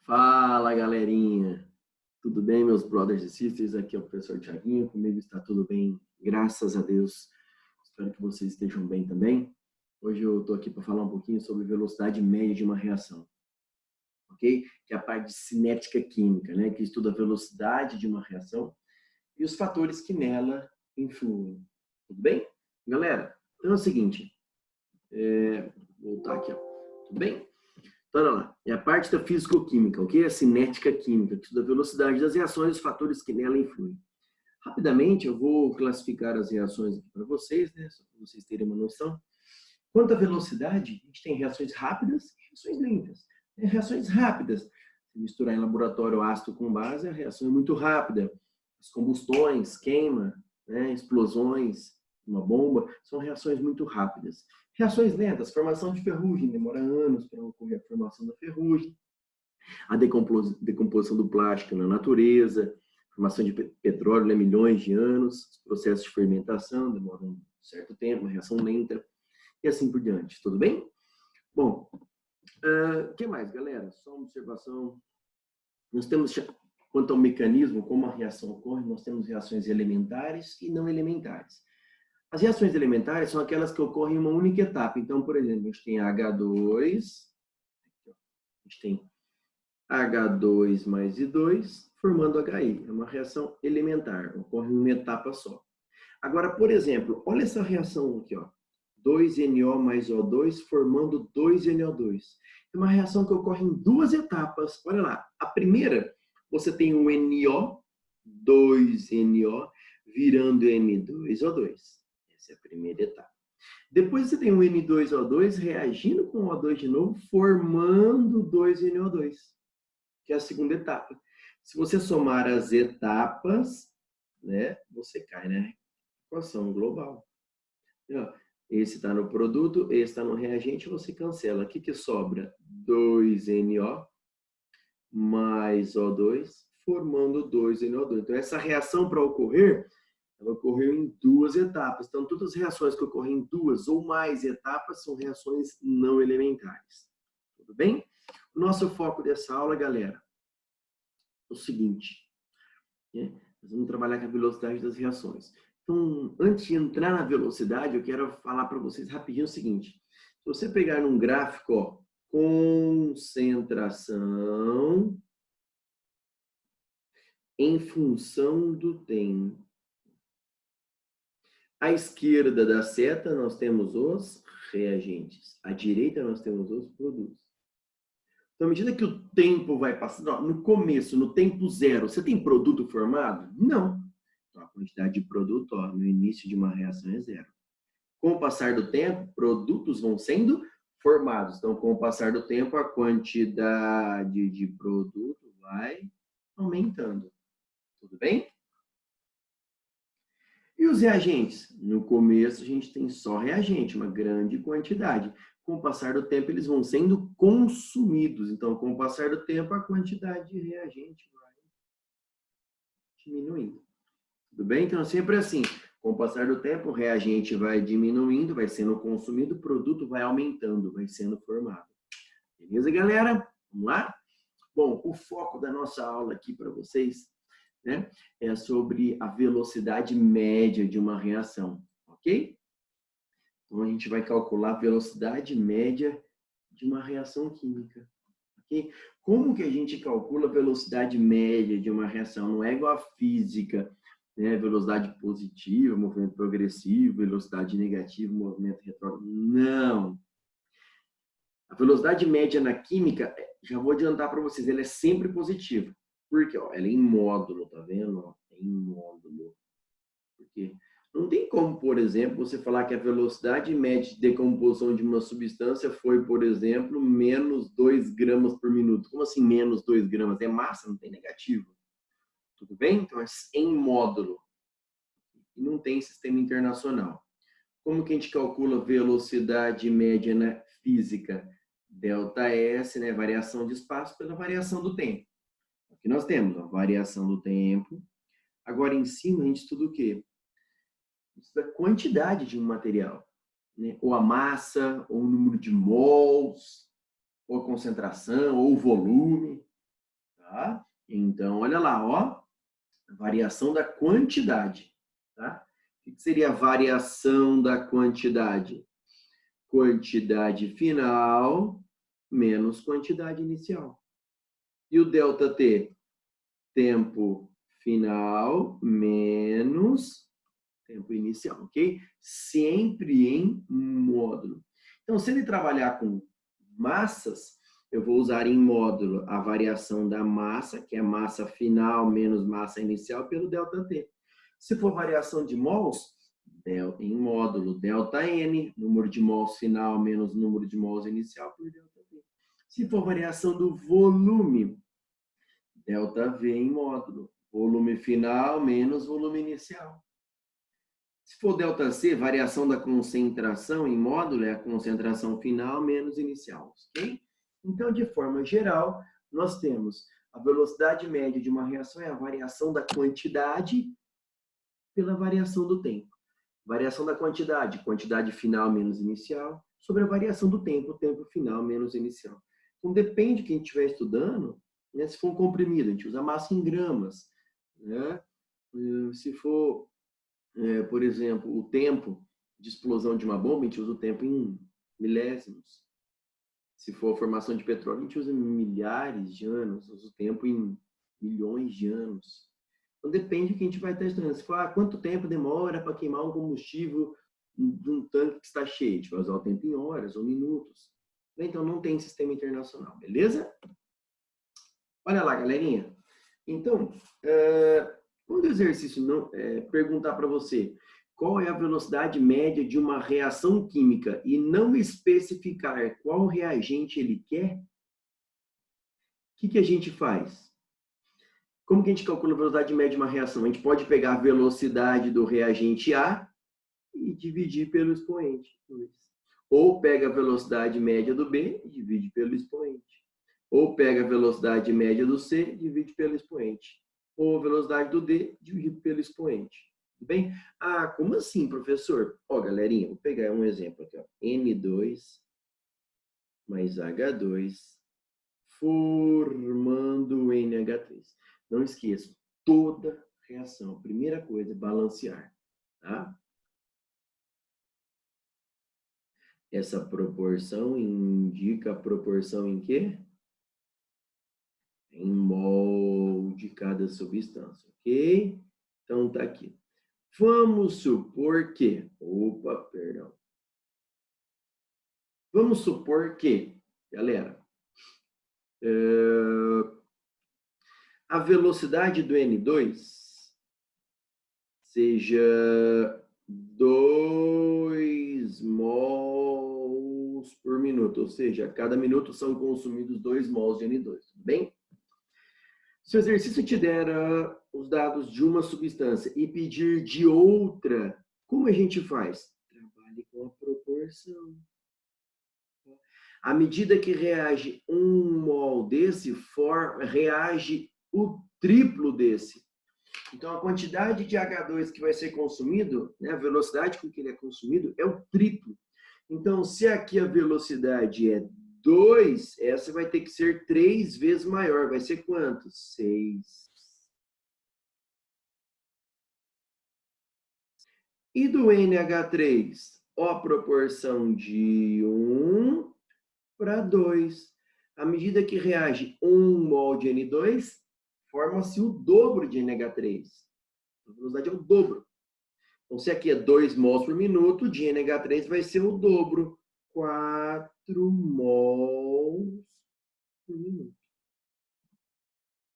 Fala, galerinha! Tudo bem, meus brothers e sisters? Aqui é o professor Thiaguinho, comigo está tudo bem, graças a Deus. Espero que vocês estejam bem também. Hoje eu estou aqui para falar um pouquinho sobre velocidade média de uma reação, ok? Que é a parte de cinética química, né? Que estuda a velocidade de uma reação e os fatores que nela influem. Tudo bem? Galera, então é o seguinte, vou voltar aqui, ó. Tudo bem? Então, olha lá, é a parte da físico-química, ok? A cinética química, que estuda a velocidade das reações e os fatores que nela influem. Rapidamente, eu vou classificar as reações aqui para vocês, né? Só para vocês terem uma noção. Quanto à velocidade, a gente tem reações rápidas e reações lentas. Reações rápidas, se misturar em laboratório ácido com base, a reação é muito rápida. As combustões, queima, né? Explosões, uma bomba, são reações muito rápidas. Reações lentas, formação de ferrugem, demora anos para ocorrer a formação da ferrugem. A decomposição do plástico na natureza, formação de petróleo, né, milhões de anos, os processos de fermentação, demoram um certo tempo, uma reação lenta, e assim por diante. Tudo bem? Bom, o que mais, galera? Só uma observação. Nós temos, quanto ao mecanismo, como a reação ocorre, nós temos reações elementares e não elementares. As reações elementares são aquelas que ocorrem em uma única etapa. Então, por exemplo, a gente tem H2, a gente tem H2 mais I2, formando HI. É uma reação elementar, ocorre em uma etapa só. Agora, por exemplo, olha essa reação aqui, ó. 2NO mais O2 formando 2NO2. É uma reação que ocorre em duas etapas. Olha lá, a primeira, você tem um NO, 2NO, virando N2O2. Essa é a primeira etapa. Depois você tem um N2O2 reagindo com o O2 de novo, formando 2NO2, que é a segunda etapa. Se você somar as etapas, né, você cai na equação global. Esse está no produto, esse está no reagente, você cancela. O que sobra? 2NO mais O2, formando 2NO2. Então, essa reação, para ocorrer, ela ocorreu em duas etapas. Então, todas as reações que ocorrem em duas ou mais etapas são reações não elementares. Tudo bem? O nosso foco dessa aula, galera, é o seguinte, né? Nós vamos trabalhar com a velocidade das reações. Então, antes de entrar na velocidade, eu quero falar para vocês rapidinho o seguinte. Se você pegar num gráfico, ó, concentração em função do tempo. À esquerda da seta, nós temos os reagentes. À direita, nós temos os produtos. Então, à medida que o tempo vai passando, ó, no começo, no tempo zero, você tem produto formado? Não. Então, a quantidade de produto, ó, no início de uma reação é zero. Com o passar do tempo, produtos vão sendo formados. Então, com o passar do tempo, a quantidade de produto vai aumentando. Tudo bem? E os reagentes? No começo, a gente tem só reagente, uma grande quantidade. Com o passar do tempo, eles vão sendo consumidos. Então, com o passar do tempo, a quantidade de reagente vai diminuindo. Tudo bem? Então, sempre assim. Com o passar do tempo, o reagente vai diminuindo, vai sendo consumido, o produto vai aumentando, vai sendo formado. Beleza, galera? Vamos lá? Bom, o foco da nossa aula aqui para vocês, né, é sobre a velocidade média de uma reação, ok? Então, a gente vai calcular a velocidade média de uma reação química, ok? Como que a gente calcula a velocidade média de uma reação? Não é igual à física, né? Velocidade positiva, movimento progressivo, velocidade negativa, movimento retrógrado. Não! A velocidade média na química, já vou adiantar para vocês, ela é sempre positiva. Por quê? Ó, ela é em módulo, tá vendo? Ó, é em módulo. Porque não tem como, por exemplo, você falar que a velocidade média de decomposição de uma substância foi, por exemplo, menos 2 gramas por minuto. Como assim menos 2 gramas? É massa, não tem negativo. Tudo bem? Então, é em módulo. E não tem sistema internacional. Como que a gente calcula velocidade média na física? ΔS, né, variação de espaço pela variação do tempo. Aqui nós temos a variação do tempo. Agora, em cima, a gente estuda o quê? A gente estuda a quantidade de um material, né? Ou a massa, ou o número de mols, ou a concentração, ou o volume. tá? Então, olha lá, ó, variação da quantidade, tá? O que seria a variação da quantidade? Quantidade final menos quantidade inicial. E o ΔT? Tempo final menos tempo inicial, ok? Sempre em módulo. Então, se ele trabalhar com massas, eu vou usar em módulo a variação da massa, que é massa final menos massa inicial, pelo ΔT. Se for variação de mols, em módulo ΔN, número de mols final menos número de mols inicial, por ΔT. Se for variação do volume, ΔV em módulo, volume final menos volume inicial. Se for ΔC, variação da concentração em módulo é a concentração final menos inicial, ok? Então, de forma geral, nós temos a velocidade média de uma reação é a variação da quantidade pela variação do tempo. Variação da quantidade, quantidade final menos inicial, sobre a variação do tempo, tempo final menos inicial. Então, depende de quem estiver estudando, né? Se for um comprimido, a gente usa massa em gramas, né? Se for, por exemplo, o tempo de explosão de uma bomba, a gente usa o tempo em milésimos. Se for a formação de petróleo, a gente usa milhares de anos, usa o tempo em milhões de anos. Então, depende de quem a gente vai estar estudando. Se for, quanto tempo demora para queimar um combustível de um tanque que está cheio? A gente vai usar o tempo em horas ou minutos. Então, não tem sistema internacional, beleza? Olha lá, galerinha. Então, quando o exercício não perguntar para você qual é a velocidade média de uma reação química e não especificar qual reagente ele quer, o que a gente faz? Como que a gente calcula a velocidade média de uma reação? A gente pode pegar a velocidade do reagente A e dividir pelo expoente 2. Ou pega a velocidade média do B e divide pelo expoente. Ou pega a velocidade média do C e divide pelo expoente. Ou a velocidade do D dividido pelo expoente. Tudo bem? Ah, como assim, professor? Ó, galerinha, vou pegar um exemplo aqui. Ó. N2 mais H2 formando NH3. Não esqueça, toda reação, a primeira coisa é balancear. Tá? Essa proporção indica a proporção em quê? Em mol de cada substância, ok? Então, tá aqui. Vamos supor que... Opa, perdão. Vamos supor que, galera, a velocidade do N2 seja 2 mols por minuto, ou seja, a cada minuto são consumidos 2 mols de N2, tudo bem? Se o exercício te der os dados de uma substância e pedir de outra, como a gente faz? Trabalhe com a proporção. À medida que reage 1 mol desse, reage o triplo desse. Então, a quantidade de H2 que vai ser consumido, né, a velocidade com que ele é consumido, é o triplo. Então, se aqui a velocidade é 2, essa vai ter que ser 3 vezes maior. Vai ser quanto? 6. E do NH3? Ó, a proporção de 1 para 2. À medida que reage 1 mol de N2, forma-se o dobro de NH3. A velocidade é o dobro. Então, se aqui é 2 mols por minuto, de NH3 vai ser o dobro. 4 mols por minuto.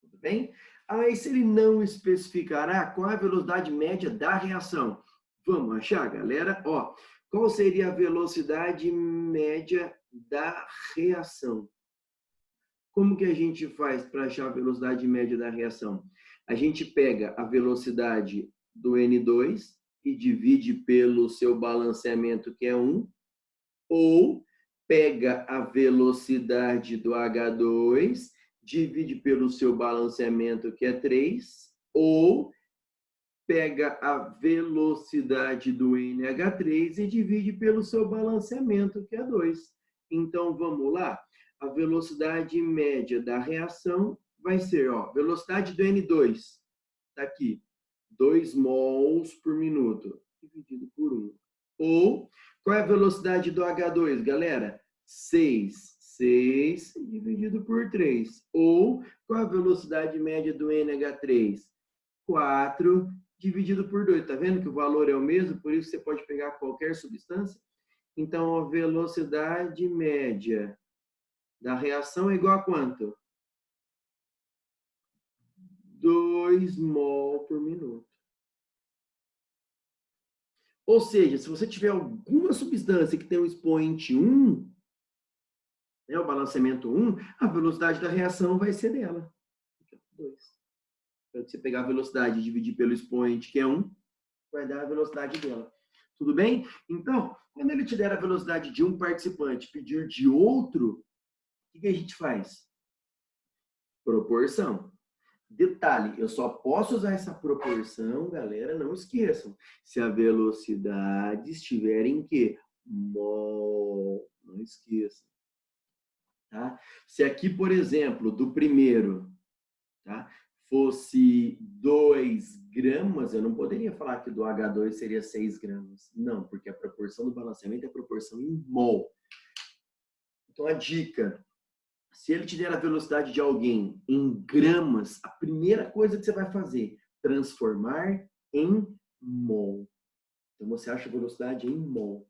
Tudo bem? Aí, se ele não especificará qual é a velocidade média da reação, vamos achar, galera? Ó, qual seria a velocidade média da reação? Como que a gente faz para achar a velocidade média da reação? A gente pega a velocidade do N2 e divide pelo seu balanceamento, que é 1, ou pega a velocidade do H2, divide pelo seu balanceamento, que é 3, ou pega a velocidade do NH3 e divide pelo seu balanceamento, que é 2. Então, vamos lá. A velocidade média da reação vai ser, ó, velocidade do N2, está aqui, 2 mols por minuto, dividido por 1. Ou, qual é a velocidade do H2, galera? 6 dividido por 3. Ou, qual é a velocidade média do NH3? 4 dividido por 2. Tá vendo que o valor é o mesmo? Por isso você pode pegar qualquer substância. Então, a velocidade média da reação é igual a quanto? 2 mol por minuto. Ou seja, se você tiver alguma substância que tem um expoente 1, né, o balanceamento 1, a velocidade da reação vai ser dela. 2. Então, se você pegar a velocidade e dividir pelo expoente, que é 1, vai dar a velocidade dela. Tudo bem? Então, quando ele te der a velocidade de um participante pedir de outro, o que a gente faz? Proporção. Detalhe, eu só posso usar essa proporção, galera, não esqueçam, se a velocidade estiver em quê? Mol. Não esqueçam. Tá? Se aqui, por exemplo, do primeiro, tá, fosse 2 gramas, eu não poderia falar que do H2 seria 6 gramas. Não, porque a proporção do balanceamento é a proporção em mol. Então, a dica, se ele te der a velocidade de alguém em gramas, a primeira coisa que você vai fazer, transformar em mol. Então, você acha a velocidade em mol.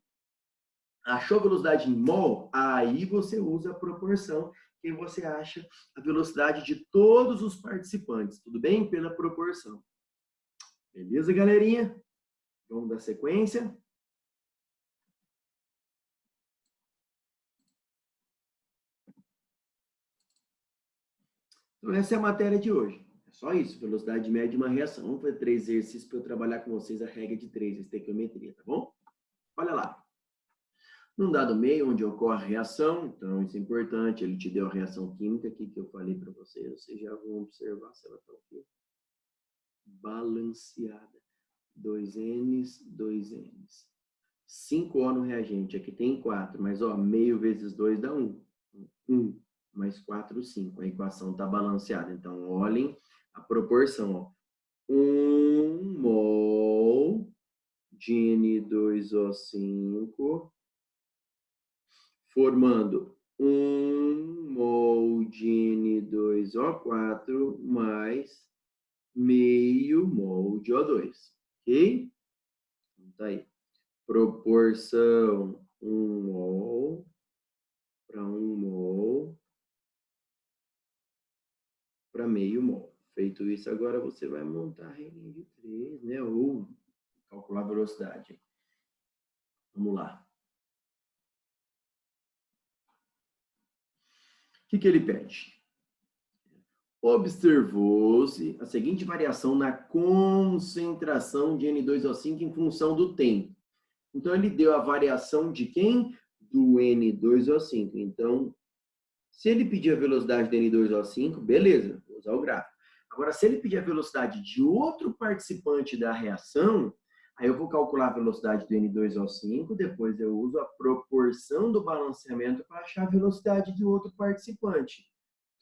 Achou a velocidade em mol? Aí você usa a proporção, que você acha a velocidade de todos os participantes. Tudo bem? Pela proporção. Beleza, galerinha? Vamos dar sequência. Então, essa é a matéria de hoje. É só isso, velocidade média de uma reação. Vamos fazer 3 exercícios para eu trabalhar com vocês a regra de 3, estequiometria, tá bom? Olha lá. Num dado meio onde ocorre a reação, então isso é importante, ele te deu a reação química aqui que eu falei para vocês já vão observar se ela está aqui. Balanceada. 2Ns, 2Ns. 5O no reagente, aqui tem 4, mas ó, meio vezes 2 dá 1. 1 mais 4, 5. A equação está balanceada. Então, olhem a proporção. Ó. 1 mol de N2O5 formando 1 mol de N2O4 mais meio mol de O2. Ok? Então, tá aí. Proporção 1 mol para 1 mol para meio mol. Feito isso, agora você vai montar a regra de 3, né? Ou calcular a velocidade. Vamos lá. O que ele pede? Observou-se a seguinte variação na concentração de N2O5 em função do tempo. Então, ele deu a variação de quem? Do N2O5. Então, se ele pedir a velocidade do N2O5, beleza, vou usar o gráfico. Agora, se ele pedir a velocidade de outro participante da reação, aí eu vou calcular a velocidade do N2O5, depois eu uso a proporção do balanceamento para achar a velocidade de outro participante.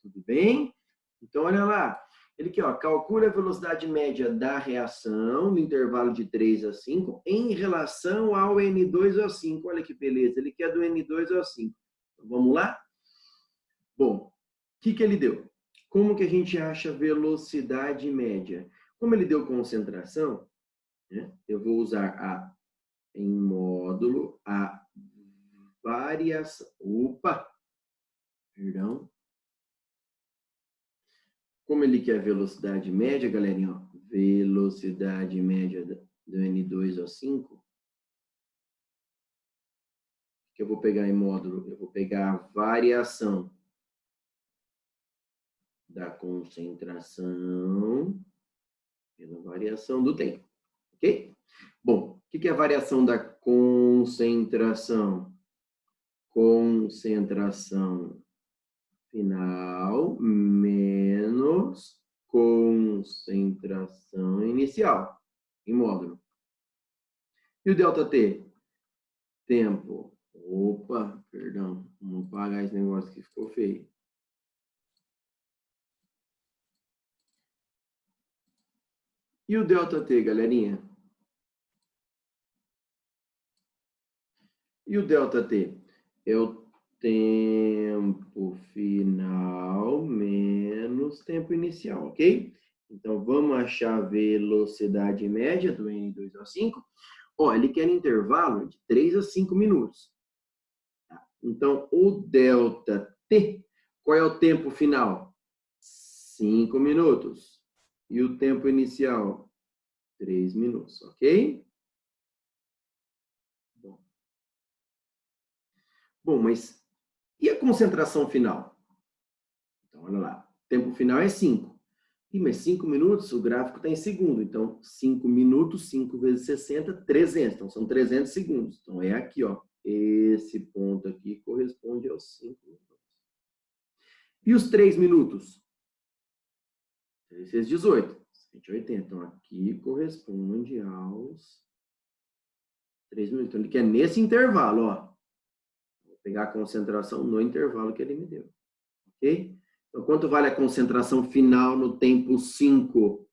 Tudo bem? Então, olha lá. Ele aqui, ó, calcula a velocidade média da reação no intervalo de 3 a 5 em relação ao N2O5. Olha que beleza, ele quer do N2O5. Então, vamos lá? Bom, o que ele deu? Como que a gente acha velocidade média? Como ele deu concentração, né, eu vou usar a em módulo a variação. Opa! Perdão. Como ele quer velocidade média, galerinha, ó, velocidade média do N2O5, que eu vou pegar em módulo, eu vou pegar a variação da concentração pela variação do tempo, ok? Bom, o que é a variação da concentração? Concentração final menos concentração inicial em módulo. E o ΔT? Tempo. Opa, perdão. Vamos apagar esse negócio que ficou feio. E o ΔT, galerinha? E o ΔT? É o tempo final menos tempo inicial, ok? Então, vamos achar a velocidade média do N2O5. Ó, ele quer intervalo de 3 a 5 minutos. Então, o ΔT, qual é o tempo final? 5 minutos. E o tempo inicial? 3 minutos, ok? Bom, mas e a concentração final? Então, olha lá. O tempo final é 5. Mas 5 minutos, o gráfico está em segundo. Então, 5 minutos, 5 vezes 60, 300. Então, são 300 segundos. Então, é aqui, ó. Esse ponto aqui corresponde aos 5 minutos. E os 3 minutos? 3 vezes 18, 180. Então, aqui corresponde aos 3 minutos. Então, ele quer nesse intervalo, ó. Vou pegar a concentração no intervalo que ele me deu. Ok? Então, quanto vale a concentração final no tempo 5?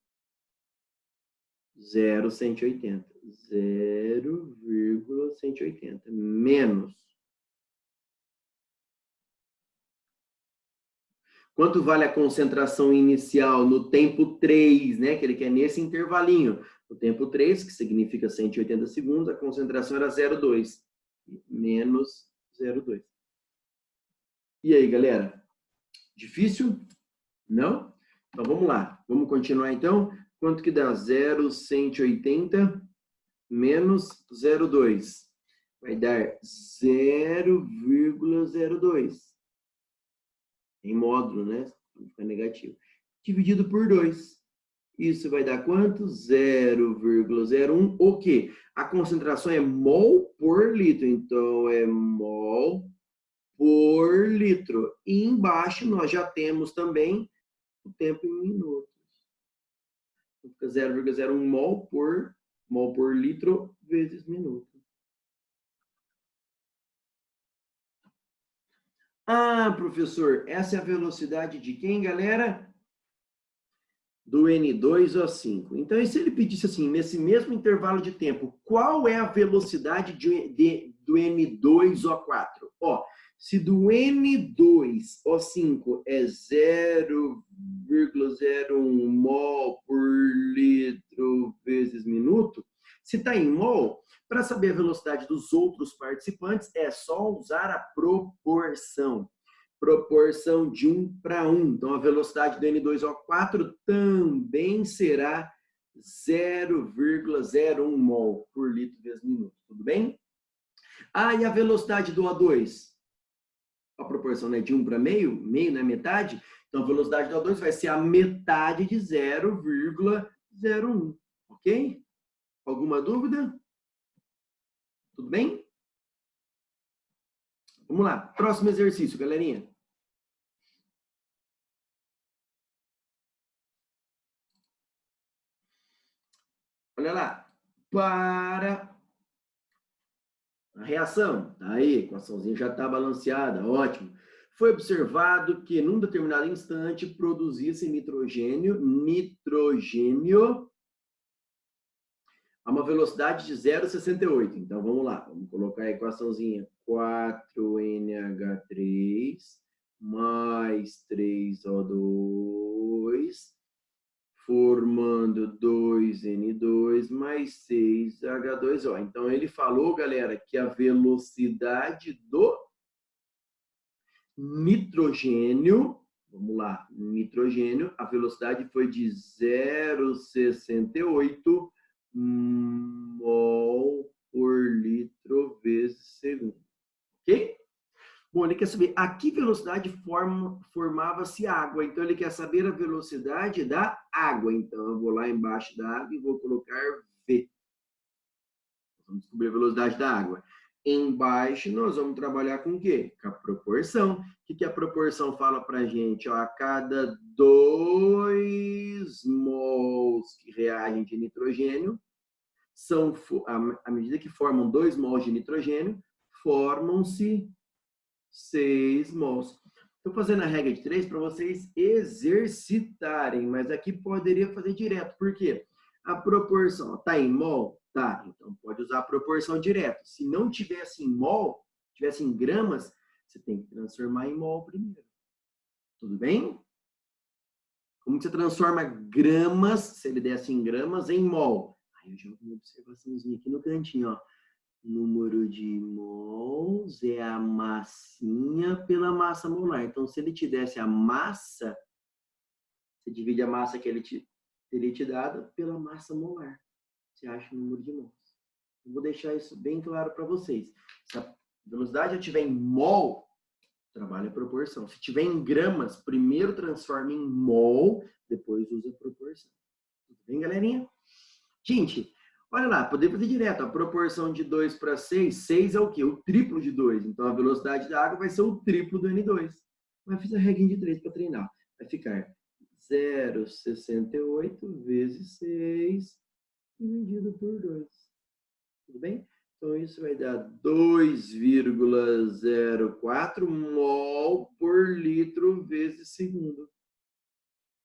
0,180. 0,180. Menos. Quanto vale a concentração inicial no tempo 3, né? Que ele quer nesse intervalinho. No tempo 3, que significa 180 segundos, a concentração era 0,2. Menos 0,2. E aí, galera? Difícil? Não? Então, vamos lá. Vamos continuar, então. Quanto que dá? 0,180 menos 0,2. Vai dar 0,02. Em módulo, né? Fica negativo. Dividido por 2. Isso vai dar quanto? 0,01. O quê? A concentração é mol por litro. Então, é mol por litro. E embaixo nós já temos também o tempo em minutos. Então, fica 0,01 mol por litro vezes minuto. Ah, professor, essa é a velocidade de quem, galera? Do N2O5. Então, e se ele pedisse assim, nesse mesmo intervalo de tempo, qual é a velocidade do N2O4? Ó, se do N2O5 é 0,01 mol por litro vezes minuto, se está em mol, para saber a velocidade dos outros participantes, é só usar a proporção. Proporção de 1 para 1. Então, a velocidade do N2O4 também será 0,01 mol por litro vezes minuto. Tudo bem? Ah, e a velocidade do O2? A proporção é de 1 para meio, meio não é metade. Então, a velocidade do O2 vai ser a metade de 0,01. Ok? Alguma dúvida? Tudo bem? Vamos lá. Próximo exercício, galerinha. Olha lá. Para a reação. Tá aí, a equaçãozinha já está balanceada. Ótimo. Foi observado que, num determinado instante, produzisse nitrogênio a uma velocidade de 0,68. Então, vamos lá. Vamos colocar a equaçãozinha 4NH3 mais 3O2, formando 2N2 mais 6H2O. Então, ele falou, galera, que a velocidade do nitrogênio, vamos lá, nitrogênio, a velocidade foi de 0,68 mol por litro vezes segundo. Ok? Bom, ele quer saber a que velocidade formava-se água. Então, ele quer saber a velocidade da água. Então, eu vou lá embaixo da água e vou colocar V. Vamos descobrir a velocidade da água. Embaixo, nós vamos trabalhar com o quê? Com a proporção. O que a proporção fala para a gente? Ó, a cada 2 mols que reagem de nitrogênio, à medida que formam 2 mols de nitrogênio, formam-se 6 mols. Estou fazendo a regra de 3 para vocês exercitarem, mas aqui poderia fazer direto. Por quê? A proporção está em mol? Tá, então pode usar a proporção direto. Se não tivesse em mol, tivesse em gramas, você tem que transformar em mol primeiro. Tudo bem? Como que você transforma gramas, se ele desse em gramas, em mol? Aí eu jogo uma observaçãozinha aqui no cantinho, ó. Número de mols é a massinha pela massa molar. Então, se ele te desse a massa, você divide a massa que ele teria te dado pela massa molar. Você acha o número de mols. Eu vou deixar isso bem claro para vocês. Se a velocidade já estiver em mol, trabalha a proporção. Se tiver em gramas, primeiro transforma em mol, depois usa a proporção. Tudo bem, galerinha? Gente, olha lá, poder fazer direto. A proporção de 2 para 6, 6 é o quê? O triplo de 2. Então, a velocidade da água vai ser o triplo do N2. Mas fiz a reguinha de 3 para treinar. Vai ficar 0,68 vezes 6 dividido por 2. Tudo bem? Então, isso vai dar 2,04 mol por litro vezes segundo.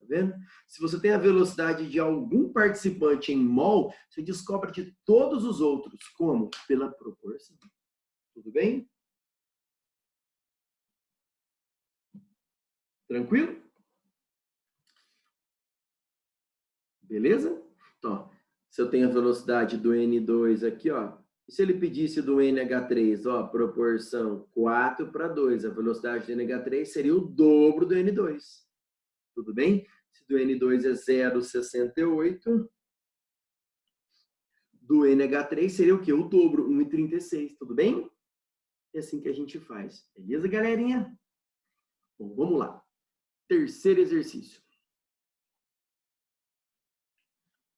Tá vendo? Se você tem a velocidade de algum participante em mol, você descobre de todos os outros. Como? Pela proporção. Tudo bem? Tranquilo? Beleza? Então, se eu tenho a velocidade do N2 aqui, ó. E se ele pedisse do NH3, ó, proporção 4 para 2, a velocidade do NH3 seria o dobro do N2. Tudo bem? Se do N2 é 0,68, do NH3 seria o quê? O dobro, 1,36. Tudo bem? É assim que a gente faz. Beleza, galerinha? Bom, vamos lá. Terceiro exercício.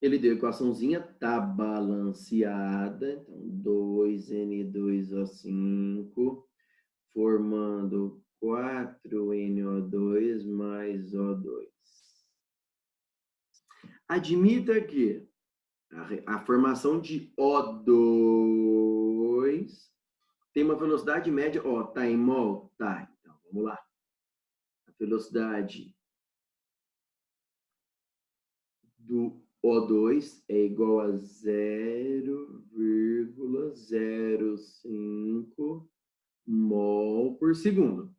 Ele deu a equaçãozinha, tá balanceada. Então, 2N2O5 formando 4NO2 mais O2. Admita que a formação de O2 tem uma velocidade média, ó, tá em mol? Tá, então vamos lá. A velocidade do O2 é igual a 0,05 mol por segundo.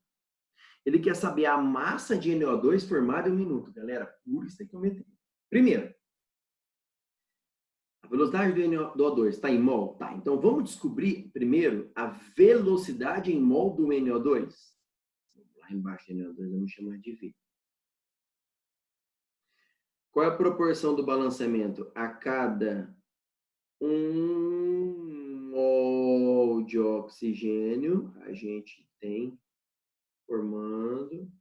Ele quer saber a massa de NO2 formada em um minuto. Galera, pura estequiometria. Primeiro, a velocidade do O2 está em mol? Tá. Então, vamos descobrir primeiro a velocidade em mol do NO2. Lá embaixo do NO2, vamos chamar de V. Qual é a proporção do balanceamento? A cada 1 mol de oxigênio, a gente tem formando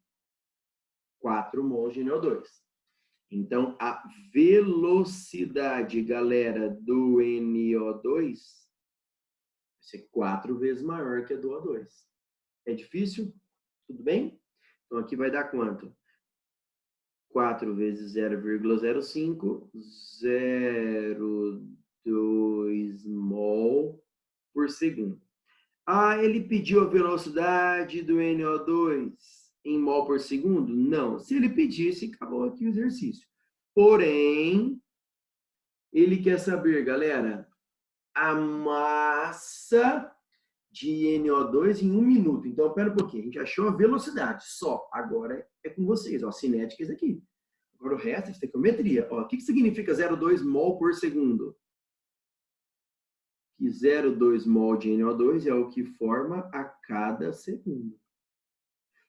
4 mols de NO2. Então, a velocidade, galera, do NO2 vai ser 4 vezes maior que a do O2. É difícil? Tudo bem? Então, aqui vai dar quanto? 4 vezes 0,05, 0,2 mol por segundo. Ah, ele pediu a velocidade do NO2 em mol por segundo? Não. Se ele pedisse, acabou aqui o exercício. Porém, ele quer saber, galera, a massa de NO2 em 1 minuto. Então, pera um pouquinho. A gente achou a velocidade só. Agora é com vocês. Ó, cinéticas aqui. Agora o resto é estequiometria. Ó, o que significa 0,2 mol por segundo? Que 0,2 mol de NO2 é o que forma a cada segundo.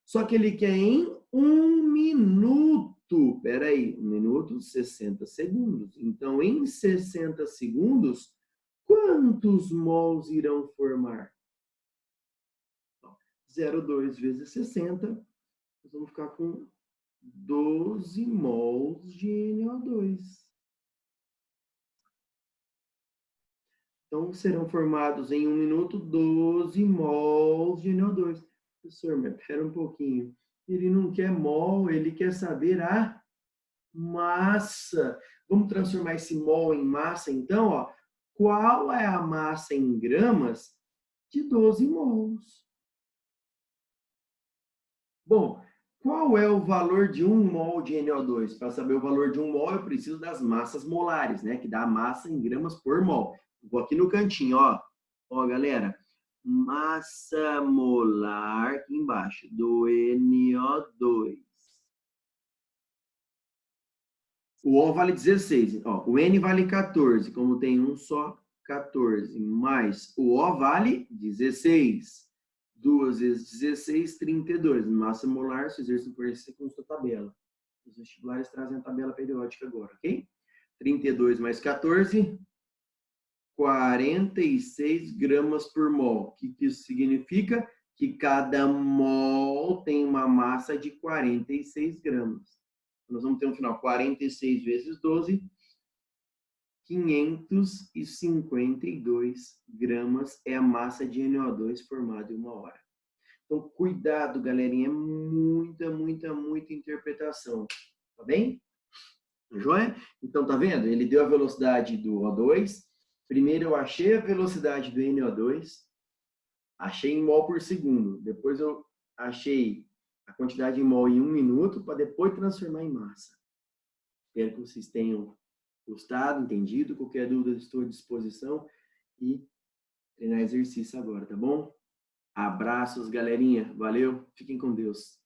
Só que ele quer em 1 minuto. Espera aí, 1 minuto, 60 segundos. Então, em 60 segundos, quantos mols irão formar? 0,2 vezes 60, nós vamos ficar com 12 mols de NO2. Então, serão formados em 1 minuto 12 mols de NO2. Professor, mas espera um pouquinho. Ele não quer mol, ele quer saber a massa. Vamos transformar esse mol em massa, então, ó. Qual é a massa em gramas de 12 mols? Bom, Qual é o valor de 1 mol de NO2? Para saber o valor de 1 mol, eu preciso das massas molares, né? Que dá a massa em gramas por mol. Vou aqui no cantinho, ó. Ó, galera. Massa molar aqui embaixo do NO2. O O vale 16. Ó, o N vale 14. Como tem um só, 14. Mais o O vale 16. 2 vezes 16, 32. Massa molar, se exercício for esse, você consta a tabela. Os vestibulares trazem a tabela periódica agora, ok? 32 mais 14, 46 gramas por mol. O que isso significa? Que cada mol tem uma massa de 46 gramas. Nós vamos ter um final, 46 vezes 12, 552 gramas é a massa de NO2 formada em 1 hora. Então, cuidado, galerinha, é muita interpretação, tá bem? Joia? Então, tá vendo? Ele deu a velocidade do O2. Primeiro eu achei a velocidade do NO2, achei em mol por segundo. Depois eu achei a quantidade em mol em 1 minuto, para depois transformar em massa. Espero que vocês tenham gostado, entendido. Qualquer dúvida, estou à disposição. E treinar exercício agora, tá bom? Abraços, galerinha. Valeu. Fiquem com Deus.